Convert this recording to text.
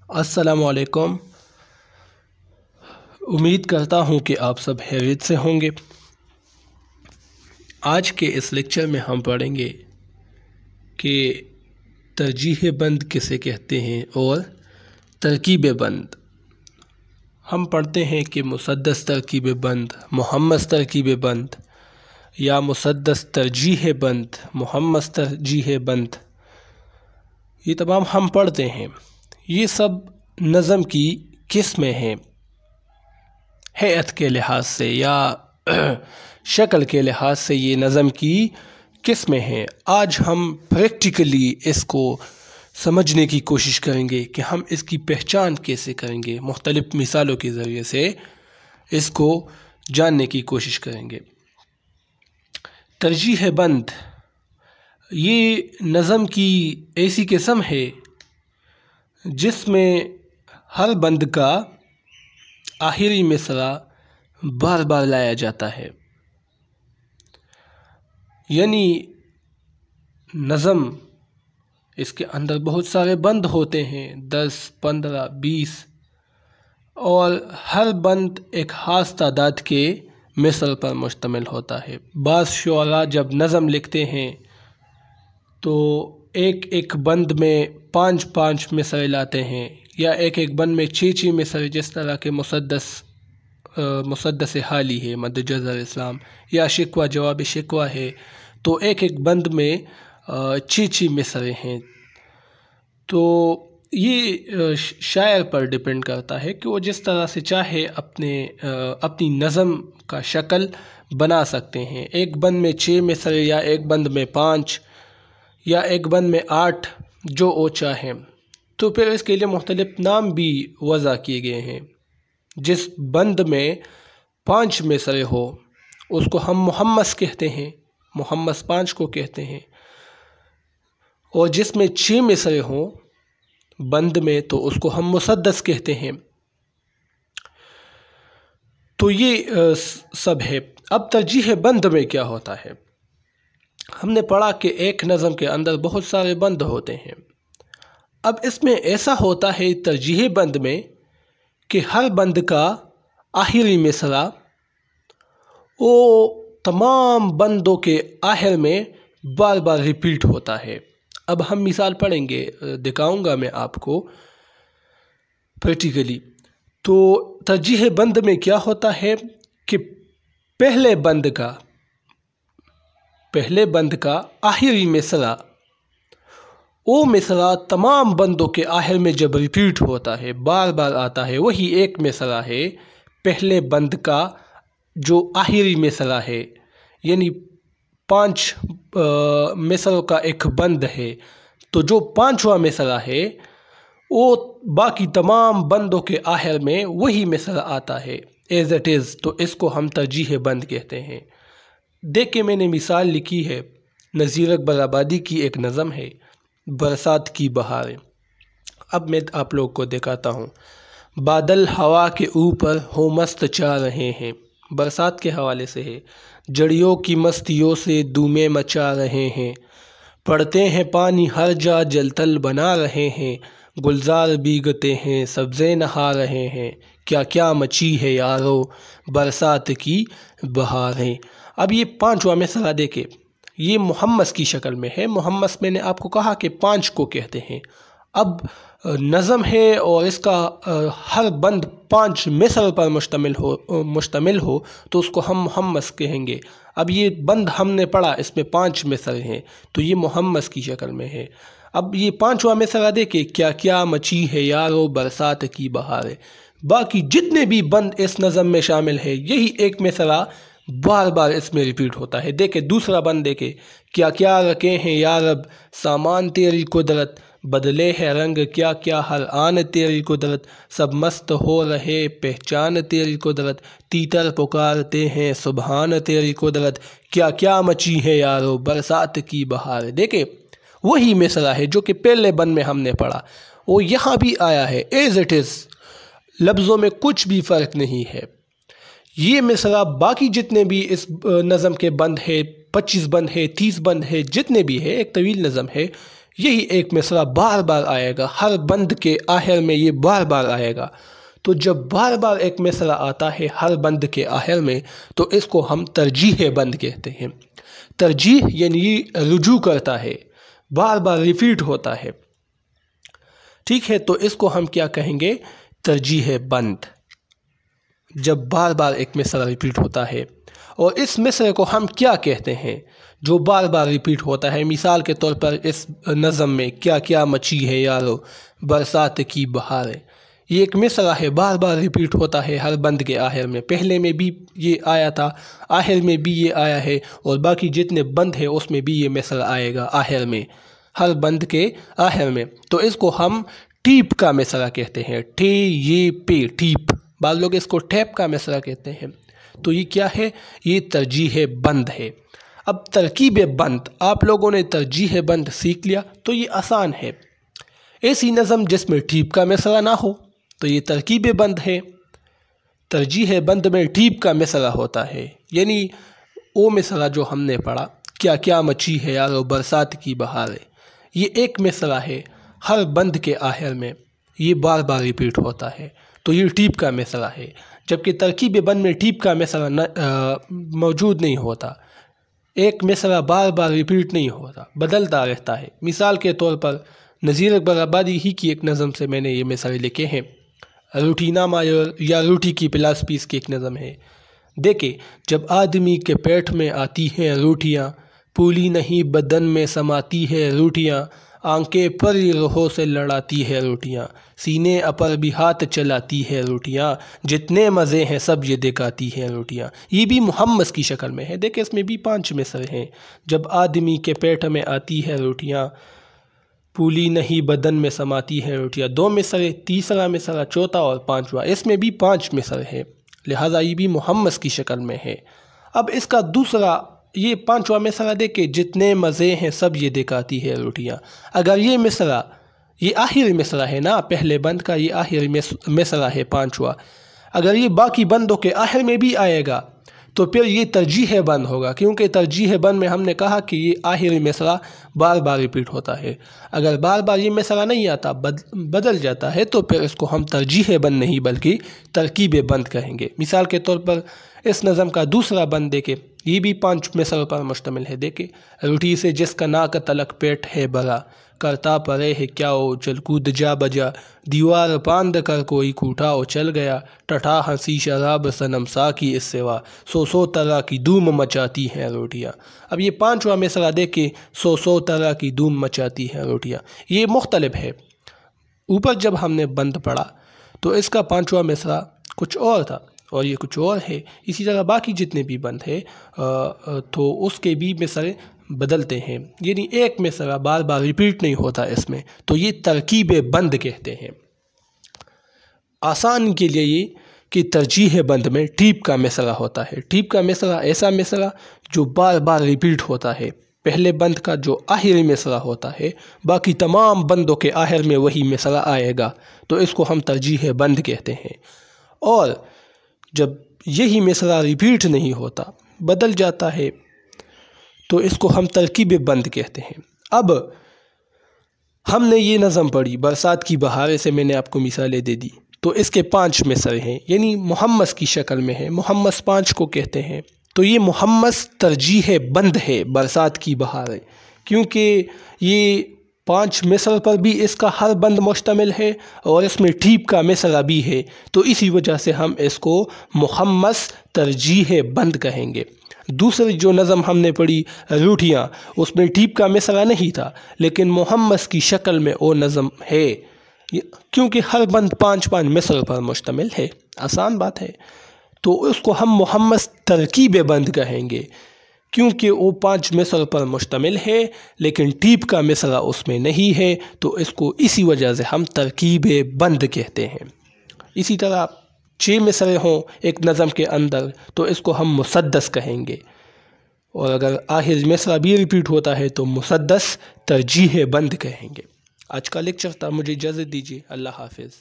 अस्सलाम वालेकुम। उम्मीद करता हूँ कि आप सब खैरियत से होंगे। आज के इस लेक्चर में हम पढ़ेंगे कि तरजीह बंद किसे कहते हैं और तरकीब बंद। हम पढ़ते हैं कि मुसद्दस तरकीब बंद, मुहम्मस तरकीब बंद या मुसद्दस तरजीह बंद, मुहम्मस तरजीह बंद, ये तमाम हम पढ़ते हैं। ये सब नज़म की किस्में हैं, हैत के लिहाज से या शक्ल के लिहाज से ये नज़म की किस्में हैं। आज हम प्रैक्टिकली इसको समझने की कोशिश करेंगे कि हम इसकी पहचान कैसे करेंगे। मुख्तलिफ़ मिसालों के ज़रिए से इसको जानने की कोशिश करेंगे। तरजीह बंद ये नज़म की ऐसी किस्म है जिसमें हर बंद का आखिरी मिसरा बार बार लाया जाता है। यानी नज़म इसके अंदर बहुत सारे बंद होते हैं, 10, 15, 20, और हर बंद एक ख़ास तादाद के मिसर पर मुश्तमिल होता है। बाज़ शुअरा जब नज़म लिखते हैं तो एक एक बंद में 5-5 मिसरे लाते हैं, या एक एक बंद में 6-6 मिसरे, जिस तरह के मुसद्दस हाली है, मद जज़र इस्लाम, या शिकवा जवाब शिकवा है, तो एक एक बंद में 6-6 मिसरे हैं। तो ये शायर पर डिपेंड करता है कि वो जिस तरह से चाहे अपनी नज़म का शक्ल बना सकते हैं। एक बंद में 6 मिसरे, या एक बंद में 5, या एक बंद में 8, जो वो चाहें। तो फिर इसके लिए मुख्तलिफ नाम भी वज़ा किए गए हैं। जिस बंद में 5 मिसरे हो उसको हम मुहम्मस कहते हैं, मुहम्मस 5 को कहते हैं। और जिसमें 6 मिसरे हों बंद में तो उसको हम मुसद्दस कहते हैं। तो ये सब है। अब तरजीह बंद में क्या होता है? हमने पढ़ा कि एक नज़म के अंदर बहुत सारे बंद होते हैं। अब इसमें ऐसा होता है तरजीह बंद में कि हर बंद का आखिरी मिसरा वो तमाम बंदों के आखिर में बार बार रिपीट होता है। अब हम मिसाल पढ़ेंगे, दिखाऊंगा मैं आपको प्रैक्टिकली। तो तरजीह बंद में क्या होता है कि पहले बंद का आखिरी मिसरा, वो मिसरा तमाम बंदों के आखिर में जब रिपीट होता है, बार बार आता है, वही एक मिसरा है पहले बंद का जो आखिरी मिसरा है। यानी 5 मिसरों का एक बंद है, तो जो 5वां मिसरा है वो बाकी तमाम बंदों के आखिर में वही मिसरा आता है एज इट इज़। तो इसको हम तरजीह बंद कहते हैं। देख के मैंने मिसाल लिखी है, नज़ीर अकबर आबादी की एक नज़म है, बरसात की बहारें। अब मैं आप लोग को दिखाता हूँ। बादल हवा के ऊपर हो मस्त चा रहे हैं, बरसात के हवाले से है। जड़ियों की मस्तियों से धूमें मचा रहे हैं, पड़ते हैं पानी हर जा जलतल बना रहे हैं। गुलजार भीगते हैं सब्ज़े नहा रहे हैं, क्या क्या मची है यारो बरसात की बहारें। अब ये 5वां मिसरा देखे, ये मुहम्मस की शक्ल में है। मुहम्मस मैंने आपको कहा कि 5 को कहते हैं। अब नज़म है और इसका हर बंद 5 मिसर पर मुश्तमिल हो तो उसको हम मुहम्मस कहेंगे। अब ये बंद हमने पढ़ा, इसमें 5 मिसर हैं, तो ये मुहम्मस की शक्ल में है। अब ये 5वां मिसरा देखे, क्या क्या मची है यारो बरसात की बहारें। बाकी जितने भी बंद इस नज़म में शामिल है, यही एक मिसरा बार बार इसमें रिपीट होता है। देखे दूसरा बंद देखे, क्या क्या रखे हैं या रब सामान तेरी कुदरत, बदले है रंग क्या क्या हर आन तेरी कुदरत, सब मस्त हो रहे पहचान तेरी कुदरत, तीतर पुकारते हैं सुबहान तेरी कुदरत, क्या क्या मची है यारो बरसात की बहार। देखे वही मिसरा है जो कि पहले बंद में हमने पढ़ा, वो यहाँ भी आया है एज इट इज़। लफ्ज़ों में कुछ भी फ़र्क नहीं है। ये मिसरा बाकी जितने भी इस नज़म के बंद है, 25 बंद है, 30 बंद है, जितने भी है, एक तवील नज़म है, यही एक मिसरा बार बार आएगा, हर बंद के आखिर में ये बार बार आएगा। तो जब बार बार एक मिसरा आता है हर बंद के आखिर में तो इसको हम तरजीह बंद कहते हैं। तरजीह यानी ये रुजू करता है, बार बार रिपीट होता है, ठीक है। तो इसको हम क्या कहेंगे? तरजीह बंद। जब बार बार एक मिसरा रिपीट होता है, और इस मिसरे को हम क्या कहते हैं जो बार बार रिपीट होता है? मिसाल के तौर पर इस नज़म में क्या क्या मची है यारो, बरसात की बहार है, ये एक मिसरा है, बार बार रिपीट होता है हर बंद के आखिर में। पहले में भी ये आया था, आखिर में भी ये आया है, और बाकी जितने बंद है उसमें भी ये मिसरा आएगा आखिर में, हर बंद के आखिर में। तो इसको हम टीप का मिसरा कहते हैं। टे ये पे टीप, बाद लोग इसको टैप का मिसरा कहते हैं। तो ये क्या है? ये तरजीह बंद है। अब तरकीब बंद, आप लोगों ने तरजीह बंद सीख लिया तो ये आसान है। ऐसी नज़म जिसमें टीप का मिसरा ना हो तो ये तरकीब बंद है। तरजीह बंद में टीप का मिसरा होता है, यानी वो मिसरा जो हमने पढ़ा, क्या क्या मची है यारो, बरसात की बहार है, ये एक मिसरा है, हर बंद के आखिर में ये बार बार रिपीट होता है, तो ये टीप का मिसरा है। जबकि तरकीब बंद में टीप का मिसरा मौजूद नहीं होता, एक मिसरा बार बार रिपीट नहीं होता, बदलता रहता है। मिसाल के तौर पर नज़ीर अकबर आबादी ही की एक नज़म से मैंने ये मिसाल लिखे हैं। रूटीनामा या रूटी की प्लास पीस की एक नज़म है। देखे, जब आदमी के पेट में आती हैं रोटियाँ, पूली नहीं बदन में समाती है रोटियाँ, आंखें पर रोहों से लड़ाती है रोटियाँ, सीने अपर भी हाथ चलाती है रोटियाँ, जितने मज़े हैं सब ये दिखाती हैं रोटियाँ। ये भी मुहम्मस की शक्ल में है। देखे, इसमें भी 5 मिसरे हैं। जब आदमी के पेट में आती है रोटियाँ, पूली नहीं बदन में समाती है रोटियाँ, 2 मिसरे, तीसरा मिसरा, चौथा और 5वां, इसमें भी 5 मिसरे हैं, लिहाजा ये भी मुहम्मस की शक्ल में है। अब इसका दूसरा, ये 5वां मिसरा देखे, जितने मज़े हैं सब ये दिखाती है रोटियाँ। अगर ये मिसरा, ये आखिरी मिसरा है ना पहले बंद का, ये आखिरी मिसरा है 5वां, अगर ये बाकी बंदों के आखिर में भी आएगा तो फिर ये तरजीह बंद होगा, क्योंकि तरजीह बंद में हमने कहा कि ये आखिरी मिसरा बार बार रिपीट होता है। अगर बार बार ये मिसरा नहीं आता, बदल जाता है, तो फिर इसको हम तरजीह बंद नहीं बल्कि तरकीब बंद कहेंगे। मिसाल के तौर पर इस नज़म का दूसरा बंद देखे, ये भी 5 मिसरों पर मुश्तमिल है। देखे, रोटी से जिसका नाक तलक पेट है भरा, करता परे है क्या ओ चल कूद जा बजा, दीवार पांद कर कोई कूटा ओ चल गया, टठा हंसी शराब सनम सा की इस सेवा, 100 तरह की धूम मचाती हैं रोटियाँ। अब ये 5वां मिसरा देखे, 100 तरह की धूम मचाती हैं रोटियाँ, ये मुख्तलिफ है। ऊपर जब हमने बंद पढ़ा तो इसका 5वां मिसरा कुछ और था और ये कुछ और है। इसी तरह बाकी जितने भी बंद है तो उसके भी मिसरे बदलते हैं, यानी एक मिसरा बार बार रिपीट नहीं होता इसमें, तो ये तरकीब बंद कहते हैं। आसान के लिए ये कि तरजीह बंद में टीप का मिसरा होता है। टीप का मिसरा ऐसा मिसरा जो बार बार रिपीट होता है, पहले बंद का जो आखिरी मिसरा होता है, बाकी तमाम बंदों के आखिर में वही मिसरा आएगा, तो इसको हम तरजीह बंद कहते हैं। और जब यही मिसरा रिपीट नहीं होता, बदल जाता है, तो इसको हम तरकीब बंद कहते हैं। अब हमने ये नज़म पढ़ी बरसात की बहार से, मैंने आपको मिसालें दे दी, तो इसके 5 मिसरे हैं, यानी मुहम्मस की शक्ल में है। मुहम्मस 5 को कहते हैं। तो ये मुहम्मस तरजीह बंद है बरसात की बहार है, क्योंकि ये 5 मिसर पर भी इसका हर बंद मुश्तमिल है और इसमें टीप का मिसरा भी है, तो इसी वजह से हम इसको मुहम्मस तरजीह बंद कहेंगे। दूसरी जो नज़म हमने पढ़ी रूठियाँ, उसमें टीप का मिसरा नहीं था, लेकिन मुहम्मस की शक्ल में वो नज़म है, क्योंकि हर बंद 5-5 मिसर पर मुश्तमिल है। आसान बात है। तो उसको हम मुहम्मस तरकीब बंद कहेंगे, क्योंकि वो 5 मिसर पर मुश्तमिल है लेकिन टीप का मिसरा उसमें नहीं है, तो इसको इसी वजह से हम तरकीब बंद कहते हैं। इसी तरह 6 मिसरे हों एक नज़म के अंदर तो इसको हम मुसद्दस कहेंगे, और अगर आखिर मिसरा भी रिपीट होता है तो मुसद्दस तरजीह बंद कहेंगे। आज का लेक्चर था, मुझे इजाज़त दीजिए। अल्लाह हाफिज़।